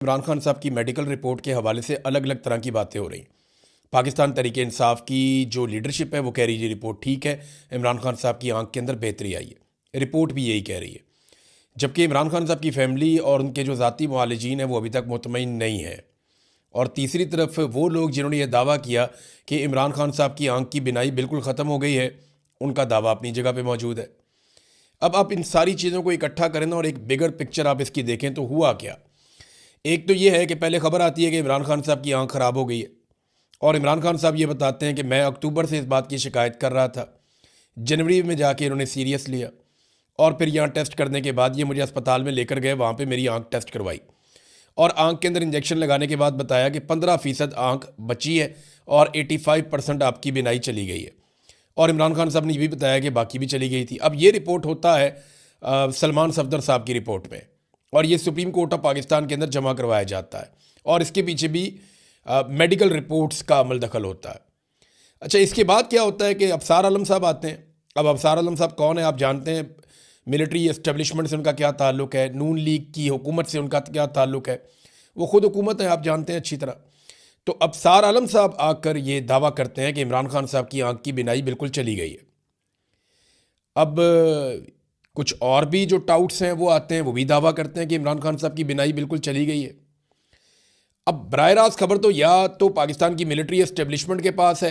इमरान खान साहब की medical report के हवाले से अलग अलग तरह की बातें हो रही। पाकिस्तान तहरीक इंसाफ की जो लीडरशिप है वो कह रही है रिपोर्ट ठीक है, इमरान खान साहब की आंख के अंदर बेहतरी आई है, रिपोर्ट भी यही कह रही है। जबकि इमरान खान साहब की फैमिली और उनके जो ज़ाती मुआलिजीन हैं वो अभी तक मुतमईन नहीं है। और तीसरी तरफ वो लोग जिन्होंने ये दावा किया कि इमरान खान साहब की आंख की बिनाई बिल्कुल ख़त्म हो गई है, उनका दावा अपनी जगह पर मौजूद है। अब आप इन सारी चीज़ों को इकट्ठा करें ना और एक बिगर पिक्चर आप इसकी देखें तो हुआ क्या। एक तो ये है कि पहले खबर आती है कि इमरान खान साहब की आंख ख़राब हो गई है और इमरान खान साहब ये बताते हैं कि मैं अक्टूबर से इस बात की शिकायत कर रहा था, जनवरी में जाके इन्होंने सीरियस लिया और फिर यहाँ टेस्ट करने के बाद ये मुझे अस्पताल में लेकर गए, वहाँ पे मेरी आंख टेस्ट करवाई और आंख के अंदर इंजेक्शन लगाने के बाद बताया कि 15% आंख बची है और 85% आपकी बिनाई चली गई है। और इमरान खान साहब ने ये भी बताया कि बाकी भी चली गई थी। अब ये रिपोर्ट होता है सलमान सफदर साहब की रिपोर्ट में और ये सुप्रीम कोर्ट ऑफ पाकिस्तान के अंदर जमा करवाया जाता है और इसके पीछे भी मेडिकल रिपोर्ट्स का अमल दखल होता है। अच्छा, इसके बाद क्या होता है कि अफसार आलम साहब आते हैं। अब अफसार आलम साहब कौन है आप जानते हैं, मिलिट्री एस्टेब्लिशमेंट से उनका क्या ताल्लुक़ है, नून लीग की हुकूमत से उनका क्या ताल्लुक़ है, वो ख़ुद हुकूमत है, आप जानते हैं अच्छी तरह। तो अफसार आलम साहब आकर ये दावा करते हैं कि इमरान खान साहब की आंख की बिनाई बिल्कुल चली गई है। अब कुछ और भी जो टाउट्स हैं वो आते हैं, वो भी दावा करते हैं कि इमरान खान साहब की बिनाई बिल्कुल चली गई है। अब बराह रास्त खबर तो या तो पाकिस्तान की मिलिट्री एस्टेब्लिशमेंट के पास है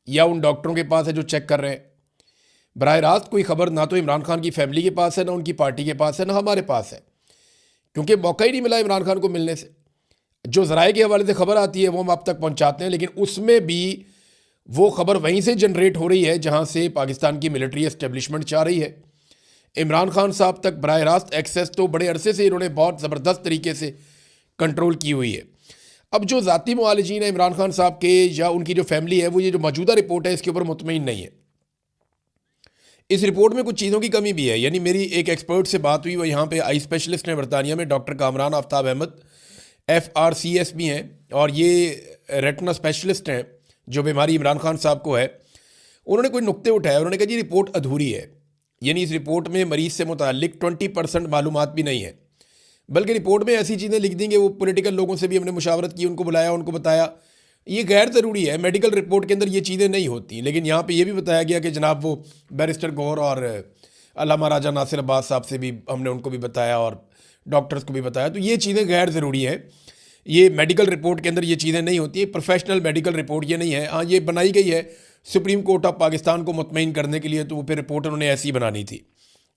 या उन डॉक्टरों के पास है जो चेक कर रहे हैं। बराह रास्त कोई खबर ना तो इमरान खान की फैमिली के पास है, ना उनकी पार्टी के पास है, ना हमारे पास है, क्योंकि मौका ही नहीं मिला इमरान खान को मिलने से। जो ज़राए के हवाले से खबर आती है वो हम आप तक पहुँचाते हैं, लेकिन उसमें भी वो खबर वहीं से जनरेट हो रही है जहाँ से पाकिस्तान की मिलिट्री एस्टेब्लिशमेंट चाह रही है। इमरान खान साहब तक बराह रास्त एक्सेस तो बड़े अरसे से इन्होंने बहुत ज़बरदस्त तरीके से कंट्रोल की हुई है। अब जो ज़ाती मुआलिजीन है इमरान खान साहब के या उनकी जो फैमिली है वो ये जो मौजूदा रिपोर्ट है इसके ऊपर मुतमईन नहीं है। इस रिपोर्ट में कुछ चीज़ों की कमी भी है। यानी मेरी एक एक्सपर्ट से बात हुई, वो यहाँ पे आई स्पेशलिस्ट हैं बरतानिया में, डॉक्टर कामरान आफ्ताब अहमद FRCS भी हैं और ये रेटिना स्पेशलिस्ट हैं जो बीमारी इमरान खान साहब को है। उन्होंने कोई नुक्ते उठाए, उन्होंने कहा जी रिपोर्ट अधूरी है। यानी इस रिपोर्ट में मरीज़ से मुतालिक 20% मालूमात भी नहीं है, बल्कि रिपोर्ट में ऐसी चीज़ें लिख देंगे। वो पॉलिटिकल लोगों से भी हमने मुशावरत की, उनको बुलाया, उनको बताया ये गैर ज़रूरी है, मेडिकल रिपोर्ट के अंदर ये चीज़ें नहीं होती। लेकिन यहाँ पे ये भी बताया गया कि जनाब वो बैरिस्टर गौर और अल्लामा राजा नासिर अब्बास साहब से भी हमने उनको भी बताया और डॉक्टर्स को भी बताया, तो ये चीज़ें गैर ज़रूरी हैं। ये मेडिकल रिपोर्ट के अंदर ये चीज़ें नहीं होती है, प्रोफेशनल मेडिकल रिपोर्ट ये नहीं है। हाँ, ये बनाई गई है सुप्रीम कोर्ट ऑफ पाकिस्तान को मुतमईन करने के लिए, तो वो फिर रिपोर्ट उन्होंने ऐसी बनानी थी।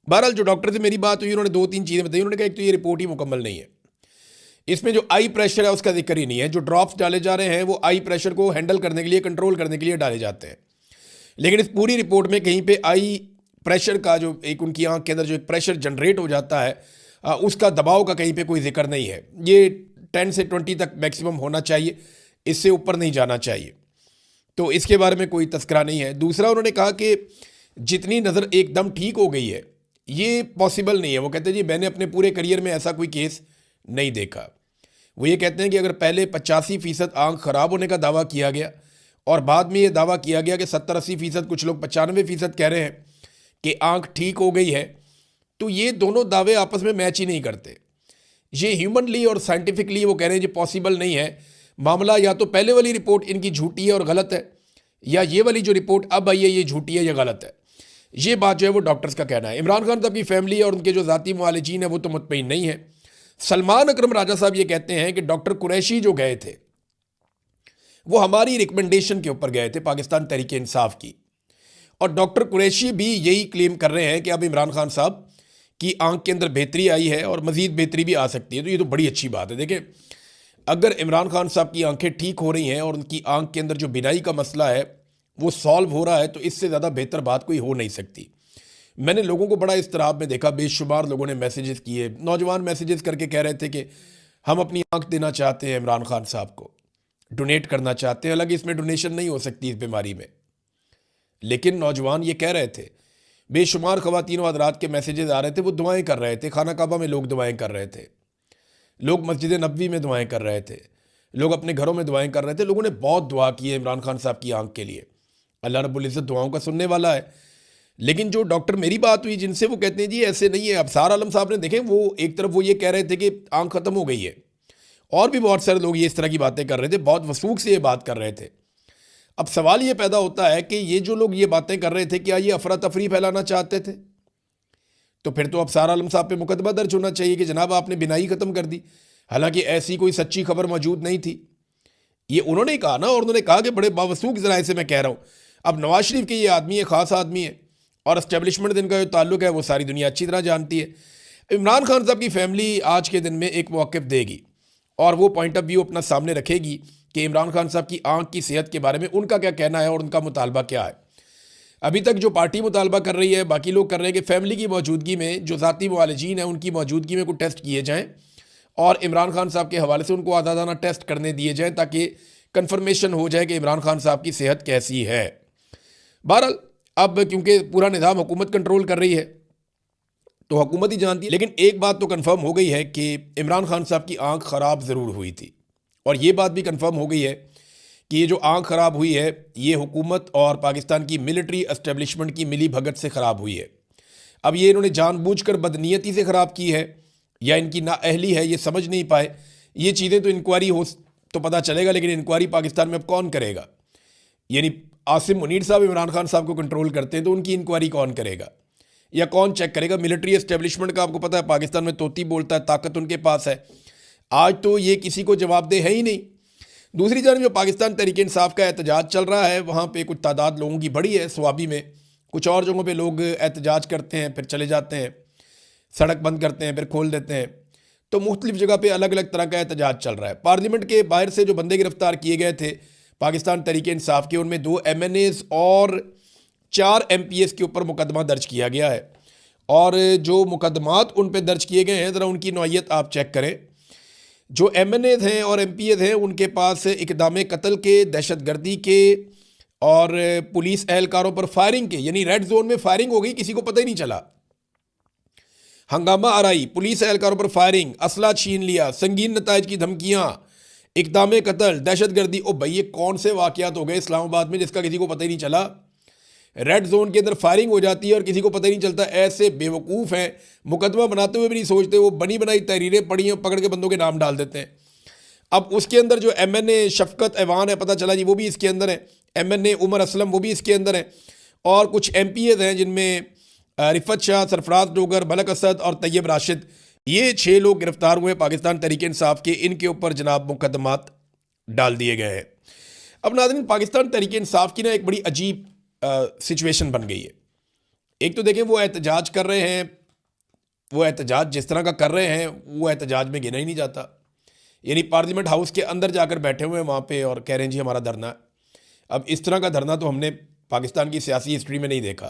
बहरहाल जो डॉक्टर से मेरी बात हुई उन्होंने 2-3 चीज़ें बताई। उन्होंने कहा एक तो ये रिपोर्ट ही मुकम्मल नहीं है, इसमें जो आई प्रेशर है उसका जिक्र ही नहीं है। जो ड्रॉप्स डाले जा रहे हैं वो आई प्रेशर को हैंडल करने के लिए, कंट्रोल करने के लिए डाले जाते हैं, लेकिन इस पूरी रिपोर्ट में कहीं पे आई प्रेशर का जो एक उनकी आंख के अंदर जो एक प्रेशर जनरेट हो जाता है उसका दबाव का कहीं पे कोई जिक्र नहीं है। ये 10 से 20 तक मैक्सिमम होना चाहिए, इससे ऊपर नहीं जाना चाहिए, तो इसके बारे में कोई तस्करा नहीं है। दूसरा उन्होंने कहा कि जितनी नज़र एकदम ठीक हो गई है ये पॉसिबल नहीं है। वो कहते हैं जी मैंने अपने पूरे करियर में ऐसा कोई केस नहीं देखा। वो ये कहते हैं कि अगर पहले 85% आंख ख़राब होने का दावा किया गया और बाद में ये दावा किया गया कि 70-80%, कुछ लोग 95% कह रहे हैं कि आंख ठीक हो गई है, तो ये दोनों दावे आपस में मैच ही नहीं करते। ये ह्यूमनली और साइंटिफिकली वो कह रहे हैं जी पॉसिबल नहीं है। मामला या तो पहले वाली रिपोर्ट इनकी झूठी है और गलत है, या ये वाली जो रिपोर्ट अब आई है ये झूठी है या गलत है। ये बात जो है वो डॉक्टर्स का कहना है। इमरान खान साहब की फैमिली और उनके जो ज़ाती मुआलिजीन है वो तो मुतमईन नहीं है। सलमान अकरम राजा साहब ये कहते हैं कि डॉक्टर कुरैशी जो गए थे वो हमारी रिकमेंडेशन के ऊपर गए थे, पाकिस्तान तहरीक इंसाफ की, और डॉक्टर कुरैशी भी यही क्लेम कर रहे हैं कि अब इमरान खान साहब की आंख के अंदर बेहतरी आई है और मज़ीद बेहतरी भी आ सकती है। तो ये तो बड़ी अच्छी बात है। देखें, अगर इमरान खान साहब की आंखें ठीक हो रही हैं और उनकी आंख के अंदर जो बिनाई का मसला है वो सॉल्व हो रहा है, तो इससे ज़्यादा बेहतर बात कोई हो नहीं सकती। मैंने लोगों को बड़ा इस्तराब में देखा, बेशुमार लोगों ने मैसेजेस किए, नौजवान मैसेजेस करके कह रहे थे कि हम अपनी आंख देना चाहते हैं इमरान खान साहब को, डोनेट करना चाहते हैं। हालांकि इसमें डोनेशन नहीं हो सकती इस बीमारी में, लेकिन नौजवान ये कह रहे थे। बेशुमार ख़वातीन व हज़रात के मैसेजेस आ रहे थे, वो दुआएं कर रहे थे। खाना काबा में लोग दुआएं कर रहे थे, लोग मस्जिद नबवी में दुआएं कर रहे थे, लोग अपने घरों में दुआएं कर रहे थे। लोगों ने बहुत दुआ की है इमरान खान साहब की आंख के लिए। अल्लाह रब्बुल इज़्ज़त दुआओं का सुनने वाला है। लेकिन जो डॉक्टर मेरी बात हुई जिनसे, वो कहते हैं जी ऐसे नहीं है। अफसार आलम साहब ने देखें, वो एक तरफ वो ये कह रहे थे कि आंख ख़त्म हो गई है, और भी बहुत सारे लोग ये इस तरह की बातें कर रहे थे, बहुत वसूख से ये बात कर रहे थे। अब सवाल ये पैदा होता है कि ये जो लोग ये बातें कर रहे थे, क्या ये अफरा तफरी फैलाना चाहते थे? तो फिर तो अब अफसार आलम साहब पे मुकदमा दर्ज होना चाहिए कि जनाब आपने बिनाई ख़त्म कर दी। हालांकि ऐसी कोई सच्ची खबर मौजूद नहीं थी, ये उन्होंने ही कहा ना, और उन्होंने कहा कि बड़े बावसूख ज़राए से मैं कह रहा हूँ। अब नवाज शरीफ के ये आदमी है, ख़ास आदमी है, और इस्टेब्लिशमेंट से इनका जो ताल्लुक है वो सारी दुनिया अच्छी तरह जानती है। इमरान खान साहब की फैमिली आज के दिन में एक मौक़िफ़ देगी और वो पॉइंट ऑफ व्यू अपना सामने रखेगी कि इमरान खान साहब की आँख की सेहत के बारे में उनका क्या कहना है और उनका मुतालबा क्या है। अभी तक जो पार्टी मुतालबा कर रही है, बाकी लोग कर रहे हैं कि फैमिली की मौजूदगी में जो ज़ाती मुआलजीन हैं उनकी मौजूदगी में कुछ टेस्ट किए जाएँ और इमरान खान साहब के हवाले से उनको आज़ादाना टेस्ट करने दिए जाएँ ताकि कन्फर्मेशन हो जाए कि इमरान खान साहब की सेहत कैसी है। बहरहाल अब क्योंकि पूरा निज़ाम हुकूमत कंट्रोल कर रही है तो हुकूमत ही जानती है, लेकिन एक बात तो कन्फर्म हो गई है कि इमरान खान साहब की आँख ख़राब ज़रूर हुई थी। और ये बात भी कन्फर्म हो गई है कि ये जो आँख ख़राब हुई है ये हुकूमत और पाकिस्तान की मिलिट्री एस्टेब्लिशमेंट की मिली भगत से ख़राब हुई है। अब ये इन्होंने जानबूझकर बदनीयती से ख़राब की है या इनकी नाअहली है, ये समझ नहीं पाए। ये चीज़ें तो इंक्वायरी हो तो पता चलेगा, लेकिन इंक्वायरी पाकिस्तान में अब कौन करेगा? यानी आसिम मुनीर साहब इमरान खान साहब को कंट्रोल करते हैं तो उनकी इंक्वायरी कौन करेगा या कौन चेक करेगा? मिलिट्री एस्टेब्लिशमेंट का आपको पता है पाकिस्तान में तोती बोलता है, ताकत उनके पास है। आज तो ये किसी को जवाबदेह है ही नहीं। दूसरी जानब जो पाकिस्तान तहरीक इंसाफ का एहतजाज चल रहा है वहाँ पे कुछ तादाद लोगों की बड़ी है स्वाबी में, कुछ और जगहों पे लोग एहतजाज करते हैं फिर चले जाते हैं, सड़क बंद करते हैं फिर खोल देते हैं। तो मुख्तलिफ जगह पे अलग अलग तरह का एहतजाज चल रहा है। पार्लियामेंट के बाहर से जो बंदे गिरफ्तार किए गए थे पाकिस्तान तहरीक इंसाफ के, उनमें 2 MNAs और 4 MPs के ऊपर मुकदमा दर्ज किया गया है। और जो मुकदमात उन पर दर्ज किए गए हैं ज़रा उनकी नौइयत आप चेक करें। जो MNAs हैं और MPs हैं उनके पास इक़दाम कत्ल के, दहशत गर्दी के और पुलिस एहलकारों पर फायरिंग के, यानी रेड जोन में फायरिंग हो गई, किसी को पता ही नहीं चला, हंगामा आराई, पुलिस एहलकारों पर फायरिंग, असला छीन लिया, संगीन नताइज की धमकियाँ, इक़दाम कत्ल, दहशत गर्दी। ओ भाई ये कौन से वाक़यात हो गए इस्लामाबाद में जिसका किसी को पता ही नहीं चला? रेड जोन के अंदर फायरिंग हो जाती है और किसी को पता ही नहीं चलता। ऐसे बेवकूफ़ हैं, मुकदमा बनाते हुए भी नहीं सोचते, वो बनी बनाई तहरीरें पढ़ी हैं, पकड़ के बंदों के नाम डाल देते हैं। अब उसके अंदर जो MNA शफकत ऐवान है, पता चला जी वो भी इसके अंदर है, MNA उमर असलम वो भी इसके अंदर है, और कुछ MPs हैं जिनमें रिफत शाह, सरफराज डोगर, मलक असद और तैयब राशिद, ये 6 लोग गिरफ्तार हुए पाकिस्तान तहरीक इंसाफ के। इनके ऊपर जनाब मुकदमात डाल दिए गए हैं। अब नाज़रीन पाकिस्तान तहरीक इंसाफ की ना एक बड़ी अजीब सिचुएशन बन गई है। एक तो देखें वो एहतजाज कर रहे हैं, वो एहतजाज जिस तरह का कर रहे हैं वो एहतजाज में गिना ही नहीं जाता। यानी पार्लियामेंट हाउस के अंदर जाकर बैठे हुए हैं वहाँ पे और कह रहे हैं जी हमारा धरना। अब इस तरह का धरना तो हमने पाकिस्तान की सियासी हिस्ट्री में नहीं देखा।